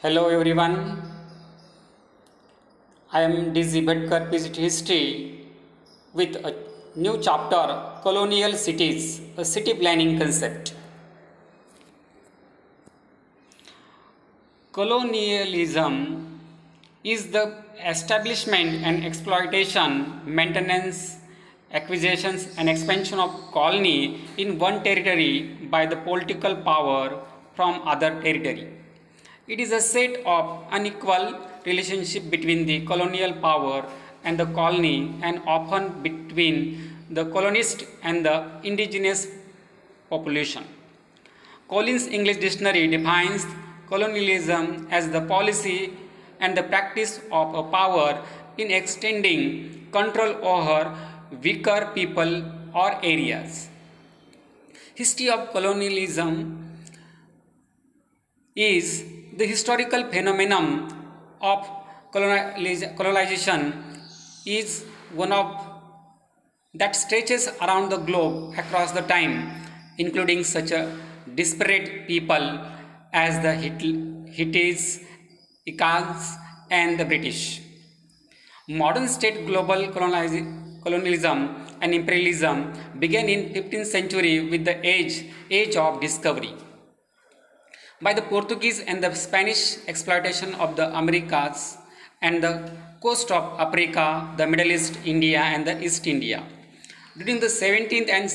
Hello everyone, I am Dizzy Bhatkar, PhD History with a new chapter Colonial Cities, a city planning concept. Colonialism is the establishment and exploitation, maintenance, acquisitions and expansion of colony in one territory by the political power from other territory. It is a set of unequal relationship between the colonial power and the colony and often between the colonist and the indigenous population. Collins English Dictionary defines colonialism as the policy and the practice of a power in extending control over weaker people or areas. History of colonialism is the historical phenomenon of colonization is one of that stretches around the globe across the time, including such a disparate people as the Hittites, Incans, and the British. Modern state global colonialism and imperialism began in 15th century with the age of discovery by the Portuguese and the Spanish exploitation of the Americas and the coast of Africa, the Middle East, India and the East India. During the 16th and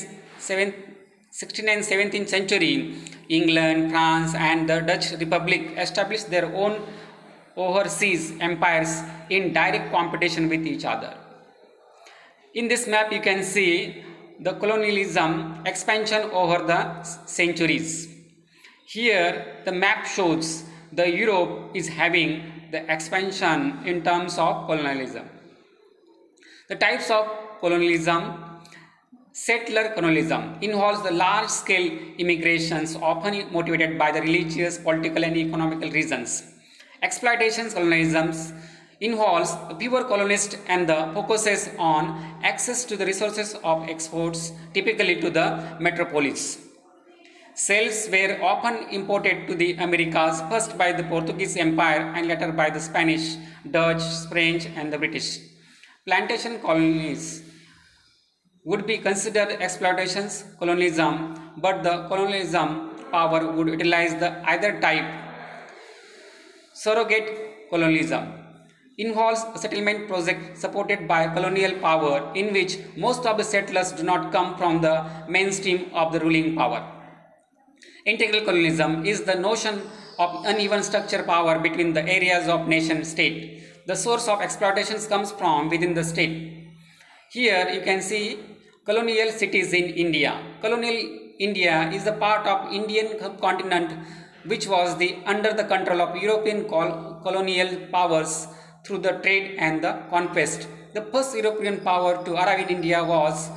17th century, England, France and the Dutch Republic established their own overseas empires in direct competition with each other. In this map you can see the colonialism expansion over the centuries. Here the map shows the Europe is having the expansion in terms of colonialism. The types of colonialism. Settler colonialism involves the large-scale immigrations often motivated by the religious, political and economical reasons. Exploitation colonialism involves the pure colonist and the focuses on access to the resources of exports, typically to the metropolis. Slaves were often imported to the Americas, first by the Portuguese Empire and later by the Spanish, Dutch, French and the British. Plantation colonies would be considered exploitations colonialism, but the colonialism power would utilize the either type. Surrogate colonialism involves a settlement project supported by colonial power in which most of the settlers do not come from the mainstream of the ruling power. Integral colonialism is the notion of uneven structure power between the areas of nation state. The source of exploitations comes from within the state. Here you can see colonial cities in India. Colonial India is a part of Indian continent which was under the control of European colonial powers through the trade and the conquest. The first European power to arrive in India was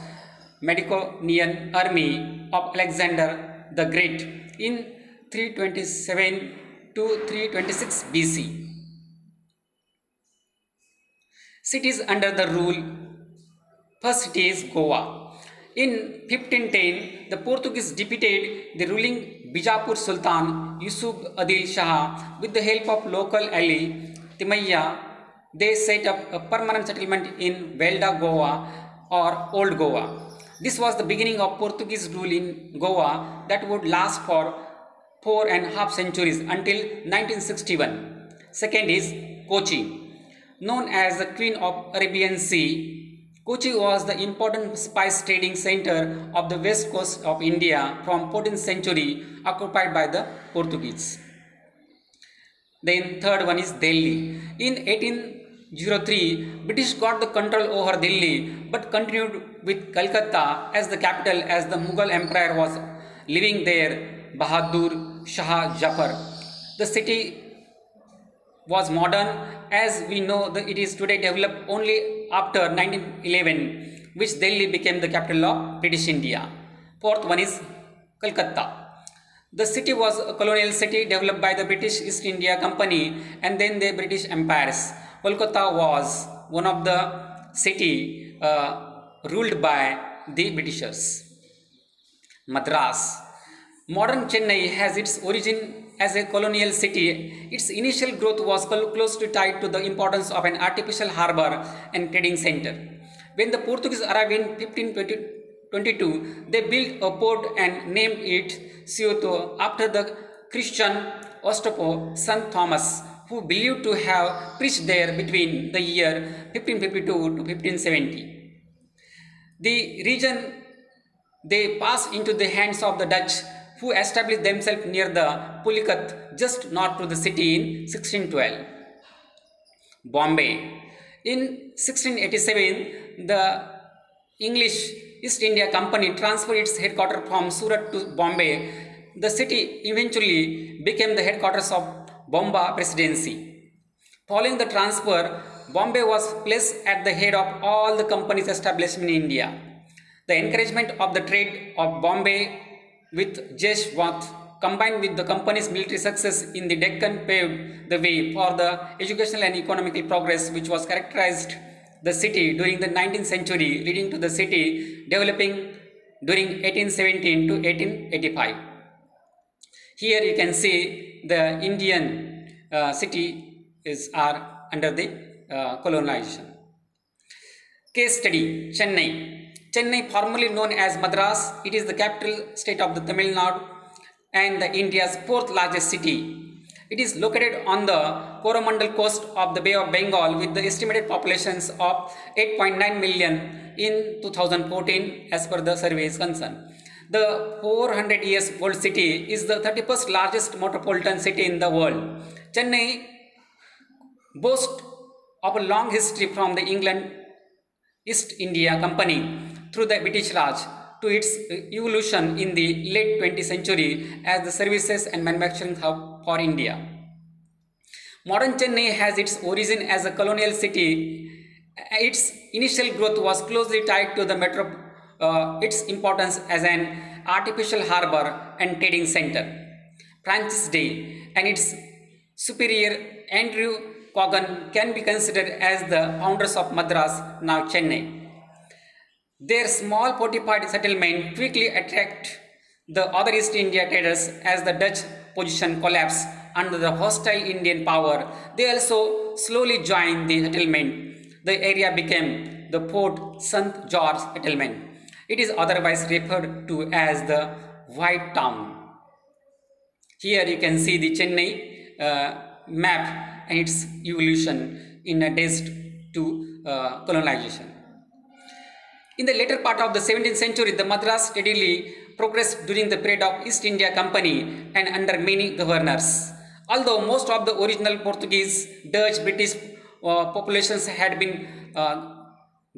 Macedonian army of Alexander the Great in 327 to 326 BC. Cities under the rule. First city is Goa. In 1510, the Portuguese defeated the ruling Bijapur Sultan Yusuf Adil Shah with the help of local ally Timaya. They set up a permanent settlement in Velda Goa or Old Goa. This was the beginning of Portuguese rule in Goa that would last for 4.5 centuries until 1961. Second is Kochi. Known as the Queen of Arabian Sea, Kochi was the important spice trading center of the west coast of India from 14th century, occupied by the Portuguese. Then third one is Delhi. In 1803, British got the control over Delhi but continued with Calcutta as the capital as the Mughal Empire was living there, Bahadur Shah Jafar. The city was modern as we know that it is today developed only after 1911, which Delhi became the capital of British India. Fourth one is Calcutta. The city was a colonial city developed by the British East India Company and then the British empires. Kolkata was one of the city ruled by the Britishers. Madras. Modern Chennai has its origin as a colonial city, its initial growth was closely tied to the importance of an artificial harbor and trading center. When the Portuguese arrived in 1522, they built a port and named it Ceuta after the Christian Ostopo St. Thomas, who believed to have preached there between the year 1552 to 1570. The region they passed into the hands of the Dutch, who established themselves near the Pulicat just north of the city in 1612. Bombay. In 1687, the English East India Company transferred its headquarters from Surat to Bombay. The city eventually became the headquarters of Bomba Presidency. Following the transfer, Bombay was placed at the head of all the companies established in India. The encouragement of the trade of Bombay with Jeshwat combined with the company's military success in the Deccan paved the way for the educational and economical progress which was characterized the city during the 19th century, leading to the city developing during 1817 to 1885. Here you can see the Indian cities are under the colonization. Case study: Chennai. Chennai, formerly known as Madras, it is the capital state of the Tamil Nadu and the India's fourth largest city. It is located on the Coromandel coast of the Bay of Bengal with the estimated populations of 8.9 million in 2014 as per the survey is concerned. The 400 years old city is the 31st largest metropolitan city in the world. Chennai boasts of a long history from the England East India Company through the British Raj to its evolution in the late 20th century as the services and manufacturing hub for India. Modern Chennai has its origin as a colonial city. Its initial growth was closely tied to the its importance as an artificial harbor and trading center. Francis Day and its superior Andrew Cogan can be considered as the founders of Madras, now Chennai. Their small fortified settlement quickly attracted the other East India traders as the Dutch position collapsed under the hostile Indian power. They also slowly joined the settlement. The area became the Fort St. George settlement. It is otherwise referred to as the White Town. Here you can see the Chennai map and its evolution in a days to colonization. In the later part of the 17th century, the Madras steadily progressed during the period of East India Company and under many governors. Although most of the original Portuguese, Dutch, British populations had been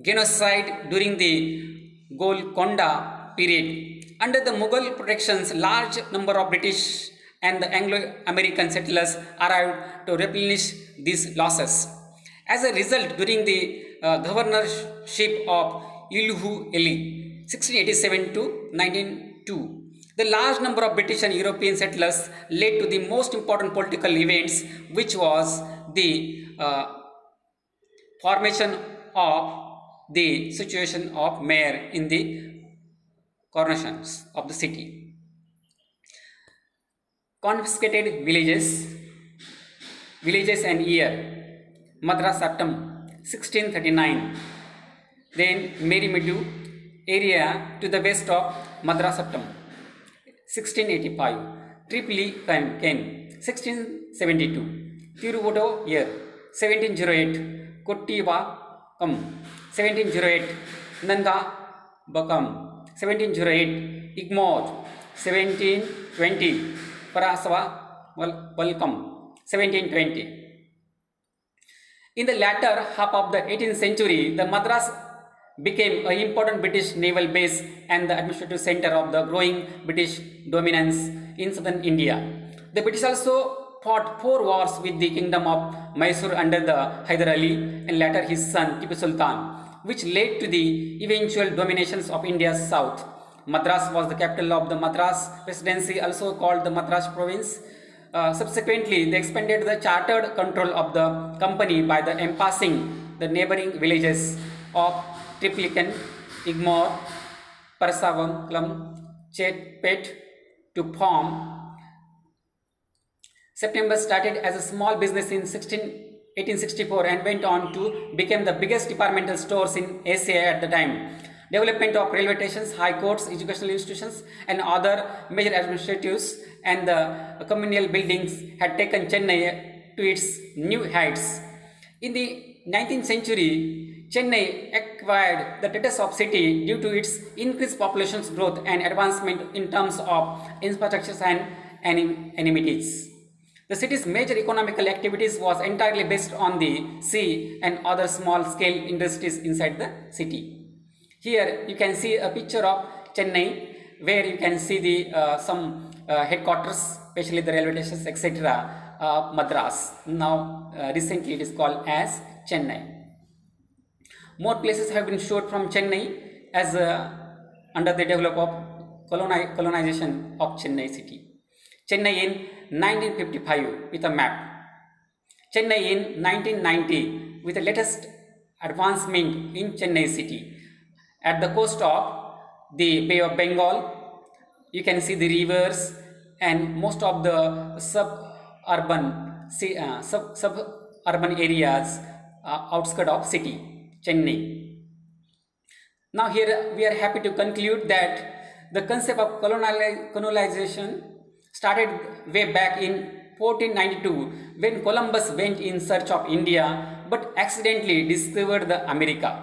genocide during the Golconda period, under the Mughal protections, large number of British and the Anglo-American settlers arrived to replenish these losses. As a result, during the governorship of Ilhu Eli, 1687 to 1902, the large number of British and European settlers led to the most important political events, which was the formation of the situation of mayor in the coronations of the city. Confiscated villages and year: Madras Septem 1639. Then Merimedu area to the west of Madras Septem 1685. Tripoli Ken 1672. Tiruvodo year 1708. Kottiva Kam 1708. Nanda Bakam 1708. Igmor 1720. Parasava Welcome 1720. In the latter half of the 18th century, the Madras became an important British naval base and the administrative center of the growing British dominance in southern India. The British also fought 4 wars with the kingdom of Mysore under the Hyder Ali and later his son Tipu Sultan, which led to the eventual dominations of India's south. Madras was the capital of the Madras Presidency, also called the Madras Province. Subsequently, they expanded the chartered control of the company by the encompassing the neighboring villages of Triplican, Igmore, Parsavam, Chetpet to form September started as a small business in 1864 and went on to become the biggest departmental stores in Asia at the time. Development of railway stations, high courts, educational institutions and other major administratives and the communal buildings had taken Chennai to its new heights. In the 19th century, Chennai acquired the status of city due to its increased population growth and advancement in terms of infrastructure and amenities. The city's major economical activities was entirely based on the sea and other small-scale industries inside the city. Here you can see a picture of Chennai, where you can see the some headquarters, especially the railway stations, etc. of Madras. Now recently it is called as Chennai. More places have been showed from Chennai as under the development of colonization of Chennai city. Chennai in 1955 with a map. Chennai in 1990 with the latest advancement in Chennai city. At the coast of the Bay of Bengal, you can see the rivers and most of the suburban areas outskirts of city, Chennai. Now here we are happy to conclude that the concept of colonialization started way back in 1492 when Columbus went in search of India but accidentally discovered the America.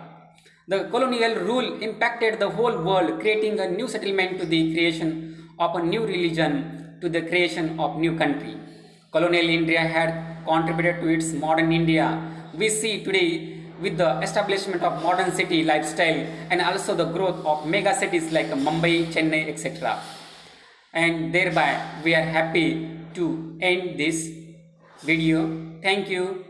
The colonial rule impacted the whole world, creating a new settlement to the creation of a new religion, to the creation of new country. Colonial India had contributed to its modern India. We see today with the establishment of modern city lifestyle and also the growth of mega cities like Mumbai, Chennai, etc. And thereby we are happy to end this video. Thank you.